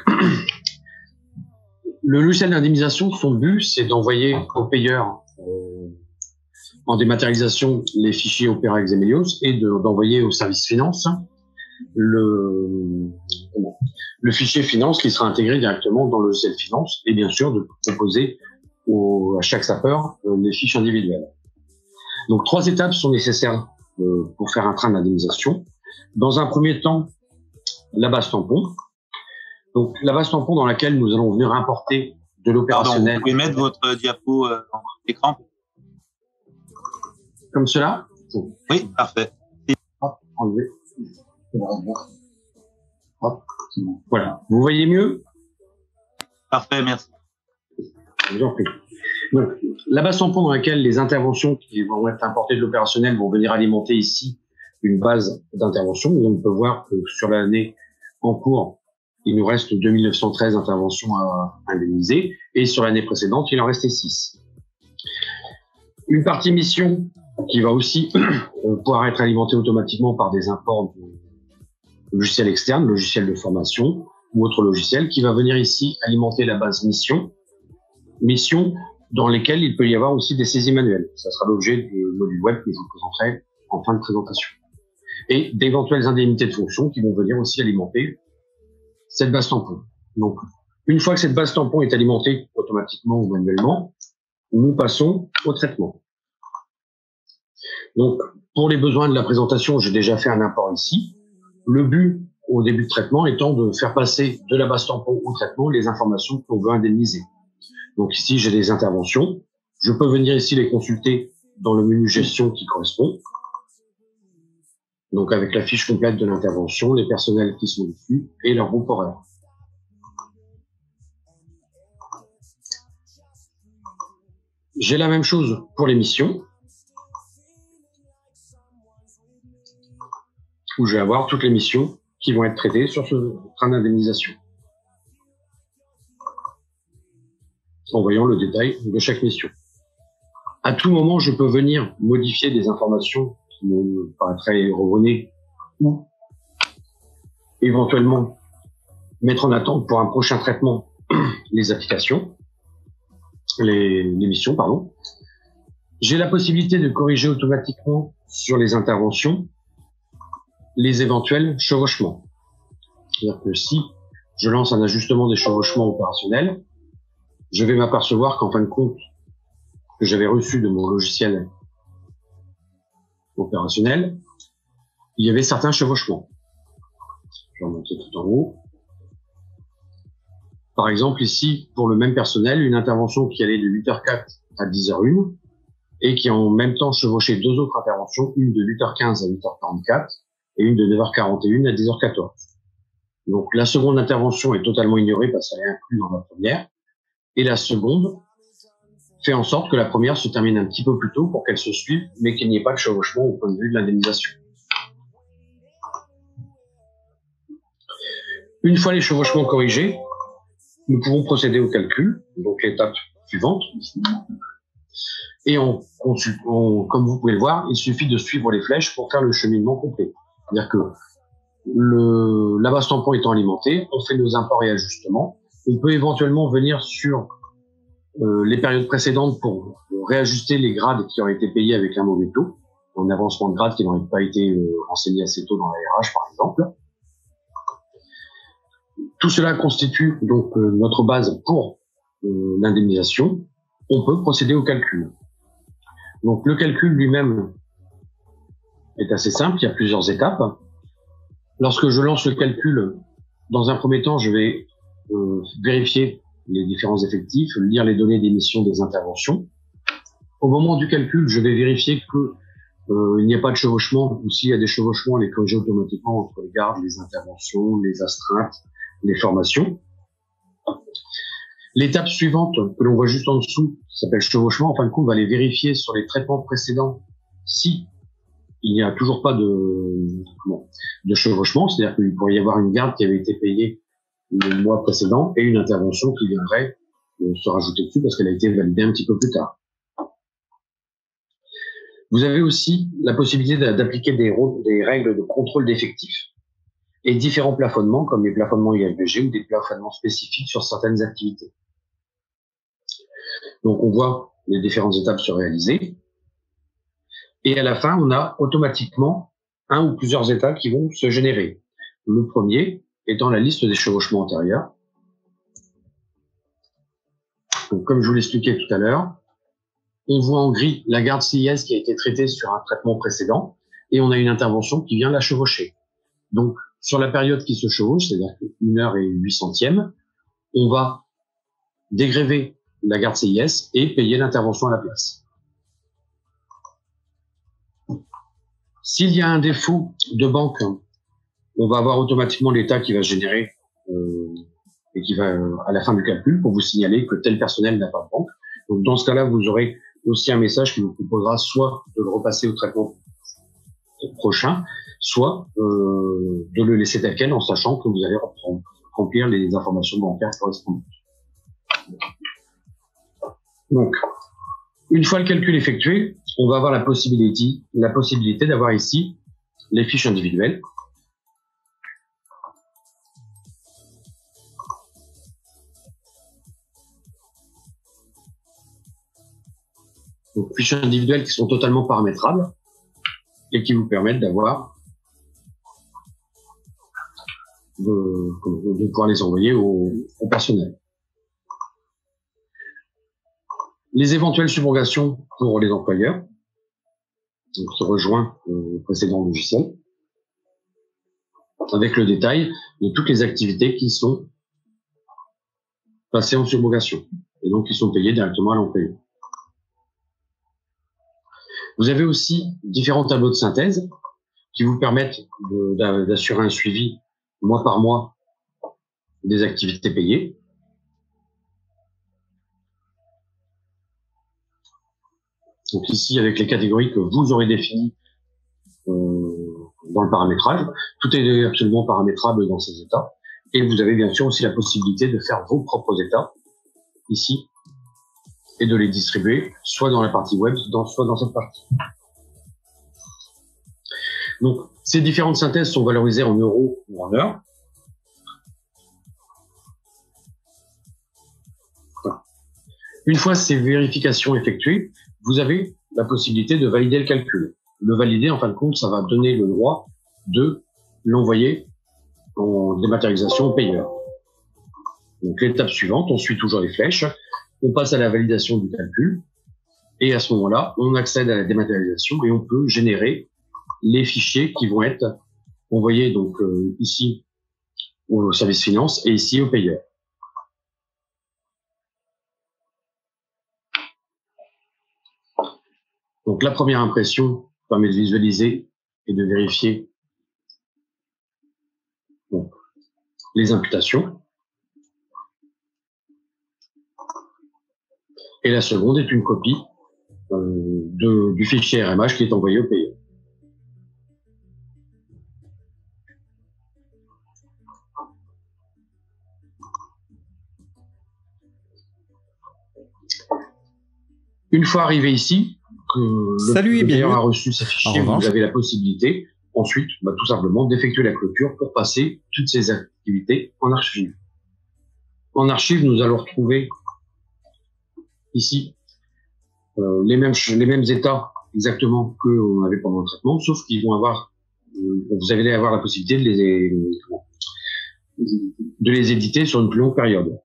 le logiciel d'indemnisation, son but, c'est d'envoyer aux payeurs en dématérialisation les fichiers Opera Xemelios et d'envoyer au service finance le fichier finance qui sera intégré directement dans le logiciel finance et bien sûr de proposer à chaque sapeur les fiches individuelles. Donc, 3 étapes sont nécessaires pour faire un train d'indemnisation. Dans un premier temps, la base tampon. Donc, la base tampon dans laquelle nous allons venir importer de l'opérationnel. Vous pouvez mettre votre diapo en écran. Comme cela? Oui, parfait. Hop, enlever. Hop. Voilà. Vous voyez mieux? Parfait, merci. Je vous en prie. Donc, la base tampon dans laquelle les interventions qui vont être importées de l'opérationnel vont venir alimenter ici une base d'intervention. On peut voir que sur l'année en cours, il nous reste 2913 interventions à indemniser et sur l'année précédente, il en restait 6. Une partie mission qui va aussi pouvoir être alimentée automatiquement par des imports de logiciels externes, logiciels de formation ou autres logiciels qui va venir ici alimenter la base mission dans lesquelles il peut y avoir aussi des saisies manuelles. Ça sera l'objet du module web que je vous présenterai en fin de présentation. Et d'éventuelles indemnités de fonction qui vont venir aussi alimenter cette base tampon. Donc, une fois que cette base tampon est alimentée automatiquement ou manuellement, nous passons au traitement. Donc, pour les besoins de la présentation, j'ai déjà fait un import ici. Le but, au début de traitement, étant de faire passer de la base tampon au traitement les informations qu'on veut indemniser. Donc ici, j'ai des interventions. Je peux venir ici les consulter dans le menu gestion qui correspond. Donc avec la fiche complète de l'intervention, les personnels qui sont dessus et leur groupe horaire. J'ai la même chose pour les missions, où je vais avoir toutes les missions qui vont être traitées sur ce train d'indemnisation, en voyant le détail de chaque mission. À tout moment, je peux venir modifier des informations qui me paraîtraient erronées ou éventuellement mettre en attente pour un prochain traitement les applications, les missions, pardon. J'ai la possibilité de corriger automatiquement sur les interventions les éventuels chevauchements. C'est-à-dire que si je lance un ajustement des chevauchements opérationnels, je vais m'apercevoir qu'en fin de compte, que j'avais reçu de mon logiciel opérationnel, il y avait certains chevauchements. Je vais remonter tout en haut. Par exemple, ici, pour le même personnel, une intervention qui allait de 8h04 à 10h01 et qui en même temps chevauchait deux autres interventions, une de 8h15 à 8h44 et une de 9h41 à 10h14. Donc la seconde intervention est totalement ignorée parce qu'elle est inclue dans la première, et la seconde fait en sorte que la première se termine un petit peu plus tôt pour qu'elle se suive, mais qu'il n'y ait pas de chevauchement au point de vue de l'indemnisation. Une fois les chevauchements corrigés, nous pouvons procéder au calcul, donc l'étape suivante. Et comme vous pouvez le voir, il suffit de suivre les flèches pour faire le cheminement complet. C'est-à-dire que la base tampon étant alimentée, on fait nos imports et ajustements. On peut éventuellement venir sur les périodes précédentes pour réajuster les grades qui auraient été payés avec un mauvais taux, un avancement de grade qui n'aurait pas été renseigné assez tôt dans la RH, par exemple. Tout cela constitue donc notre base pour l'indemnisation. On peut procéder au calcul. Donc le calcul lui-même est assez simple, il y a plusieurs étapes. Lorsque je lance le calcul, dans un premier temps, je vais vérifier les différents effectifs, lire les données d'émission des interventions. Au moment du calcul, je vais vérifier que il n'y a pas de chevauchement, ou s'il y a des chevauchements, les corriger automatiquement entre les gardes, les interventions, les astreintes, les formations. L'étape suivante, que l'on voit juste en dessous, qui s'appelle chevauchement, en fin de compte, on va aller vérifier sur les traitements précédents si il n'y a toujours pas de chevauchement, c'est-à-dire qu'il pourrait y avoir une garde qui avait été payée le mois précédent et une intervention qui viendrait se rajouter dessus parce qu'elle a été validée un petit peu plus tard. Vous avez aussi la possibilité d'appliquer des règles de contrôle d'effectifs et différents plafonnements comme les plafonnements IFBG ou des plafonnements spécifiques sur certaines activités. Donc on voit les différentes étapes se réaliser. Et à la fin, on a automatiquement un ou plusieurs états qui vont se générer. Le premier étant la liste des chevauchements antérieurs. Donc, comme je vous l'expliquais tout à l'heure, on voit en gris la garde CIS qui a été traitée sur un traitement précédent et on a une intervention qui vient la chevaucher. Donc, sur la période qui se chevauche, c'est-à-dire 1 heure et 8 centièmes, on va dégréver la garde CIS et payer l'intervention à la place. S'il y a un défaut de banque, on va avoir automatiquement l'état qui va se générer et qui va à la fin du calcul pour vous signaler que tel personnel n'a pas de banque. Donc dans ce cas-là, vous aurez aussi un message qui vous proposera soit de le repasser au traitement prochain, soit de le laisser tel quel en sachant que vous allez remplir les informations bancaires correspondantes. Donc, une fois le calcul effectué, on va avoir la possibilité d'avoir ici les fiches individuelles. Donc, fiches individuelles qui sont totalement paramétrables et qui vous permettent d'avoir de pouvoir les envoyer au personnel. Les éventuelles subrogations pour les employeurs, donc se rejoint le précédent logiciel, avec le détail de toutes les activités qui sont passées en subrogation et donc qui sont payées directement à l'employeur. Vous avez aussi différents tableaux de synthèse qui vous permettent d'assurer un suivi mois par mois des activités payées. Donc ici, avec les catégories que vous aurez définies dans le paramétrage, tout est absolument paramétrable dans ces états. Et vous avez bien sûr aussi la possibilité de faire vos propres états, ici, et de les distribuer soit dans la partie web, soit dans cette partie. Donc, ces différentes synthèses sont valorisées en euros ou en heures. Voilà. Une fois ces vérifications effectuées, vous avez la possibilité de valider le calcul. Le valider, en fin de compte, ça va donner le droit de l'envoyer en dématérialisation au payeur. Donc, l'étape suivante, on suit toujours les flèches, on passe à la validation du calcul, et à ce moment-là, on accède à la dématérialisation et on peut générer les fichiers qui vont être envoyés donc ici au service finance et ici au payeur. Donc la première impression permet de visualiser et de vérifier donc, les imputations. Et la seconde est une copie du fichier RMH qui est envoyé au payeur. Une fois arrivé ici, que le payeur a reçu sa fichier, vous avez la possibilité ensuite tout simplement d'effectuer la clôture pour passer toutes ces activités en archive. En archive, nous allons retrouver ici les mêmes états exactement que on avait pendant le traitement, sauf qu'ils vont avoir, vous allez avoir la possibilité de les éditer sur une plus longue période.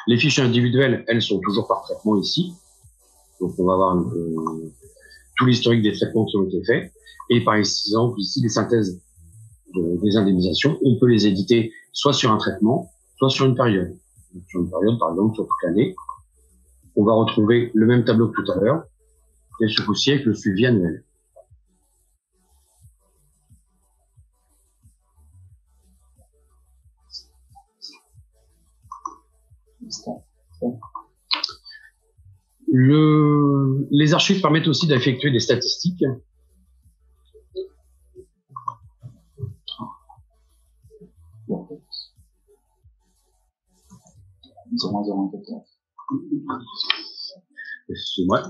Les fiches individuelles, elles sont toujours par traitement ici. Donc on va avoir tout l'historique des traitements qui ont été faits. Et par exemple, ici, les synthèses des indemnisations, on peut les éditer soit sur un traitement, soit sur une période. Donc, sur une période, par exemple, sur toute l'année. On va retrouver le même tableau que tout à l'heure, et ce coup-ci avec le suivi annuel. Les archives permettent aussi d'effectuer des statistiques. Excusez-moi,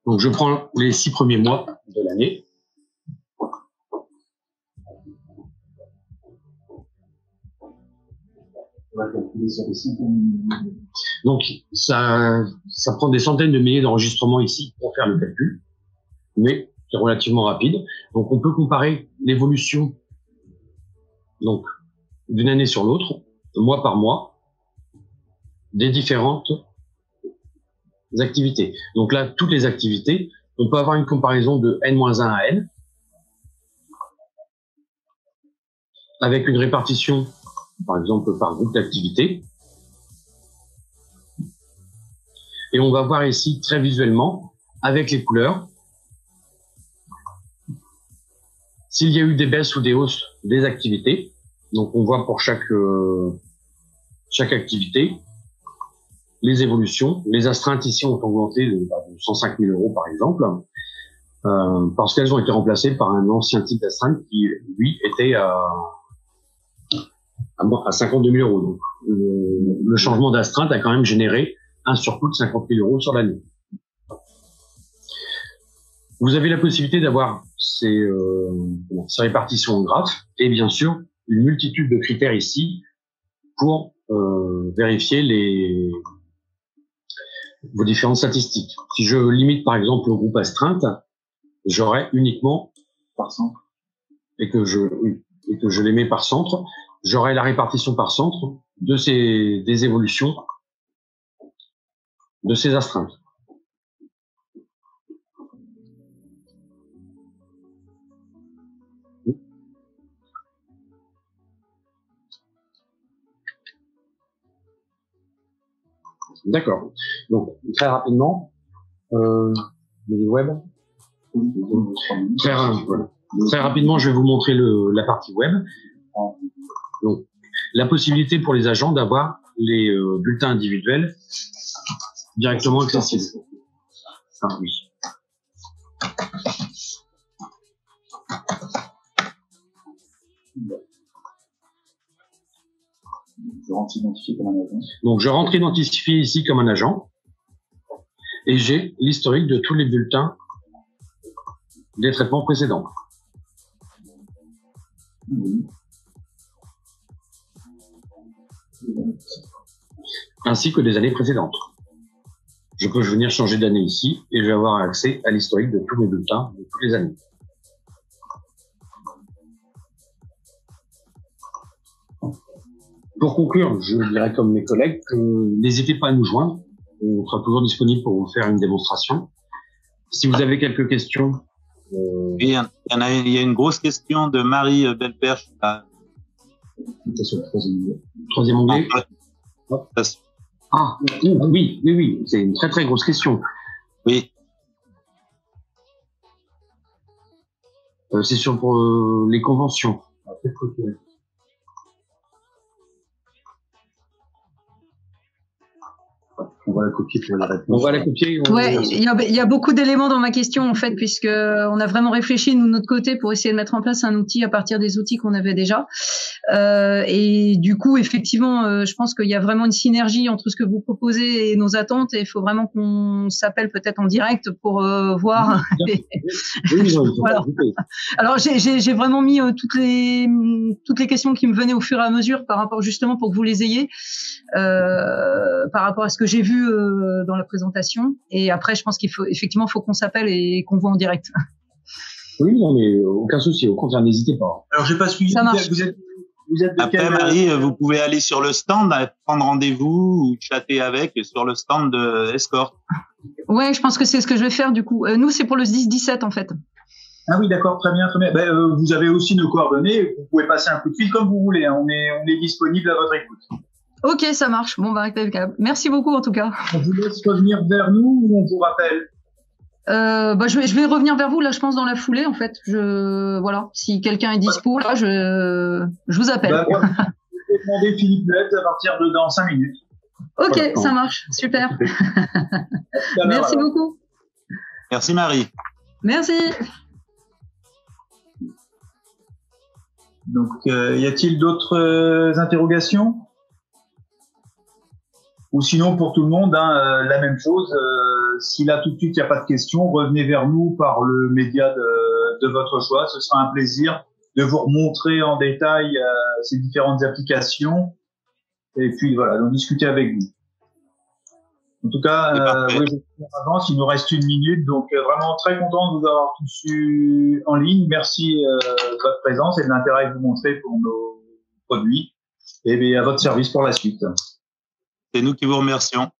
donc je prends les 6 premiers mois de l'année. Donc ça prend des centaines de milliers d'enregistrements ici pour faire le calcul, mais c'est relativement rapide. Donc on peut comparer l'évolution donc d'une année sur l'autre, mois par mois, des différentes activités. Donc là, toutes les activités, on peut avoir une comparaison de N-1 à N, avec une répartition, par exemple, par groupe d'activités. Et on va voir ici, très visuellement, avec les couleurs, s'il y a eu des baisses ou des hausses des activités. Donc on voit pour chaque activité les évolutions. Les astreintes ici ont augmenté de 105 000 € par exemple, parce qu'elles ont été remplacées par un ancien type d'astreinte qui, lui, était à 52 000 €. Donc le changement d'astreinte a quand même généré un surcoût de 50 000 € sur l'année. Vous avez la possibilité d'avoir ces répartitions en graphes et bien sûr une multitude de critères ici pour vérifier vos différentes statistiques. Si je limite par exemple le groupe astreinte, j'aurai uniquement par centre et que je les mets par centre, j'aurai la répartition par centre des évolutions de ces astreintes. D'accord. Donc, très rapidement, le web. Très rapidement, je vais vous montrer la partie web. Donc, la possibilité pour les agents d'avoir les bulletins individuels directement accessibles. Ah, oui. Je rentre identifié comme un agent. Donc, je rentre identifié ici comme un agent et j'ai l'historique de tous les bulletins des traitements précédents. Oui. Ainsi que des années précédentes. Je peux venir changer d'année ici et je vais avoir accès à l'historique de tous mes bulletins de toutes les années. Pour conclure, je dirais comme mes collègues que n'hésitez pas à nous joindre. On sera toujours disponible pour vous faire une démonstration. Si vous avez quelques questions... Il y a une grosse question de Marie Belperche. Sur le troisième onglet. Ah, oui, c'est une très très grosse question. Oui. C'est sur les conventions. On va la copier pour la réponse. On va la copier. Ouais, il y a beaucoup d'éléments dans ma question en fait, puisque on a vraiment réfléchi nous de notre côté pour essayer de mettre en place un outil à partir des outils qu'on avait déjà. Et du coup, effectivement, je pense qu'il y a vraiment une synergie entre ce que vous proposez et nos attentes. Et il faut vraiment qu'on s'appelle peut-être en direct pour voir. Voilà. Alors j'ai vraiment mis toutes les questions qui me venaient au fur et à mesure par rapport justement pour que vous les ayez par rapport à ce que j'ai vu dans la présentation. Et après, je pense qu'il faut effectivement qu'on s'appelle et qu'on voit en direct. Oui, non, mais aucun souci. Au contraire, n'hésitez pas. Alors, j'ai pas suivi. Ça marche. Vous êtes de Après, quel... Marie, vous pouvez aller sur le stand, prendre rendez-vous ou chatter avec sur le stand de Escort. Ouais, je pense que c'est ce que je vais faire du coup. Nous, c'est pour le 10-17 en fait. Ah oui, d'accord, très bien, très bien. Ben, vous avez aussi nos coordonnées. Vous pouvez passer un coup de fil comme vous voulez. Hein. On est disponible à votre écoute. Ok, ça marche. Bon, bah, impeccable. Merci beaucoup en tout cas. On vous laisse revenir vers nous ou on vous rappelle? Je vais revenir vers vous là, je pense dans la foulée en fait. Voilà, si quelqu'un est dispo là, je vous appelle. Ben, je vais demander Philippe Lett à partir de dans 5 minutes. Ok, Voilà. ça marche, super. Merci beaucoup. Merci, Marie. Merci. Donc, y a-t-il d'autres interrogations? Ou sinon, pour tout le monde, la même chose. Si là, tout de suite, il n'y a pas de questions, revenez vers nous par le média de votre choix. Ce sera un plaisir de vous remontrer en détail ces différentes applications. Et puis, voilà, d'en discuter avec vous. En tout cas, oui, je avance, il nous reste 1 minute. Donc, vraiment très content de vous avoir tous eu en ligne. Merci de votre présence et de l'intérêt que vous montrez pour nos produits. Et bien, à votre service pour la suite. C'est nous qui vous remercions.